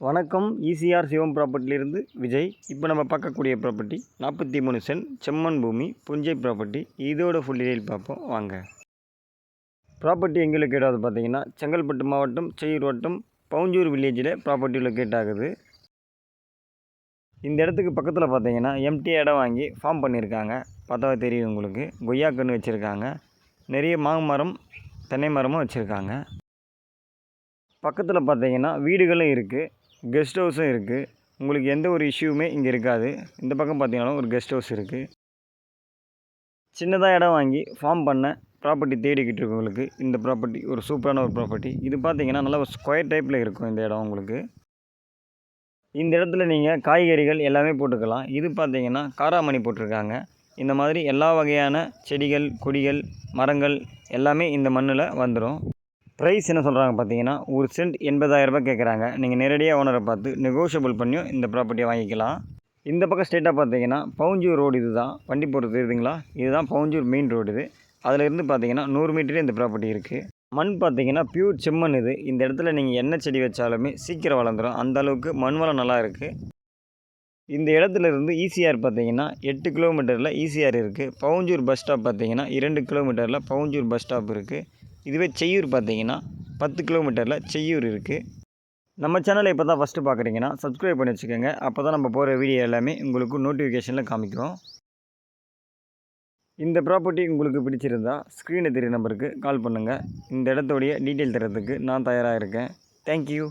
வணக்கம். ஈசிஆர் சிவம் ப்ராப்பர்ட்டிலிருந்து விஜய். இப்போ நம்ம பார்க்கக்கூடிய ப்ராப்பர்ட்டி 43 சென்ட் செம்மண் பூமி புஞ்சை ப்ராப்பர்ட்டி. இதோட ஃபுல் டீடைல் பார்ப்போம் வாங்க. ப்ராப்பர்ட்டி எங்கே லொக்கேட் ஆகுது பார்த்தீங்கன்னா, செங்கல்பட்டு மாவட்டம் செய்யூர் வட்டம் பவுஞ்சூர் வில்லேஜில் ப்ராப்பர்ட்டி லொக்கேட் ஆகுது. இந்த இடத்துக்கு பக்கத்தில் பார்த்தீங்கன்னா எம்டி இடம் வாங்கி ஃபார்ம் பண்ணியிருக்காங்க. பார்த்தாவே தெரியும் உங்களுக்கு. கொய்யாக்கன்று வச்சுருக்காங்க. நிறைய மாமரம் தென்னை மரமும் வச்சுருக்காங்க. பக்கத்தில் பார்த்தீங்கன்னா வீடுகளும் இருக்குது, கெஸ்ட் ஹவுஸும் இருக்குது. உங்களுக்கு எந்த ஒரு இஷ்யூவுமே இங்கே இருக்காது. இந்த பக்கம் பார்த்தீங்கன்னா ஒரு கெஸ்ட் ஹவுஸ் இருக்குது. சின்னதாக இடம் வாங்கி ஃபார்ம் பண்ண ப்ராப்பர்ட்டி தேடிக்கிட்டு இருக்கவங்களுக்கு இந்த ப்ராப்பர்ட்டி ஒரு சூப்பரான ஒரு ப்ராப்பர்ட்டி. இது பார்த்தீங்கன்னா நல்லா ஒரு ஸ்கொயர் டைப்பில் இருக்கும் இந்த இடம் உங்களுக்கு. இந்த இடத்துல நீங்கள் காய்கறிகள் எல்லாமே போட்டுக்கலாம். இது பார்த்தீங்கன்னா காராமணி போட்டிருக்காங்க. இந்த மாதிரி எல்லா வகையான செடிகள் கொடிகள் மரங்கள் எல்லாமே இந்த மண்ணில் வந்துடும். ப்ரைஸ் என்ன சொல்கிறாங்க பார்த்தீங்கன்னா, ஒரு சென்ட் 80,000 கேட்குறாங்க. நீங்கள் நேரடியாக ஓனரை பார்த்து நெகோஷியபிள் பண்ணியும் இந்த ப்ராப்பர்ட்டியை வாங்கிக்கலாம். இந்த பக்கம் ஸ்ட்ரெயிட்டாக பார்த்தீங்கன்னா பவுஞ்சூர் ரோடு இது தான். வண்டி போகிறது தெரியுதுங்களா, இதுதான் பவுஞ்சூர் மெயின் ரோடு இது. அதிலிருந்து பார்த்தீங்கன்னா 100 மீட்டரே இந்த ப்ராப்பர்ட்டி இருக்குது. மண் பார்த்தீங்கன்னா பியூர் செம்மண் இது. இந்த இடத்துல நீங்கள் என்ன செடி வச்சாலுமே சீக்கிரம் வளர்ந்துடும். அந்த அளவுக்கு மண் வளம் நல்லா இருக்குது. இந்த இடத்துல இருந்து ஈசிஆர் பார்த்தீங்கன்னா 8 கிலோமீட்டரில் ஈசிஆர் இருக்குது. பவுஞ்சூர் பஸ் ஸ்டாப் பார்த்தீங்கன்னா 2 கிலோமீட்டரில் பவுஞ்சூர் பஸ் ஸ்டாப் இருக்குது. இதுவே செய்யூர் பார்த்தீங்கன்னா 10 கிலோமீட்டரில் செய்யூர் இருக்குது. நம்ம சேனலை இப்போ தான் ஃபஸ்ட்டு பார்க்குறீங்கன்னா சப்ஸ்கிரைப் பண்ணி வச்சுக்கோங்க. அப்போ தான் நம்ம போகிற வீடியோ எல்லாமே உங்களுக்கு நோட்டிஃபிகேஷனில் காமிக்கும். இந்த ப்ராப்பர்ட்டி உங்களுக்கு பிடிச்சிருந்தா ஸ்க்ரீனில் தெரிய நம்பருக்கு கால் பண்ணுங்கள். இந்த இடத்துடைய டீட்டெயில் தரத்துக்கு நான் தயாராக இருக்கேன். தேங்க்யூ.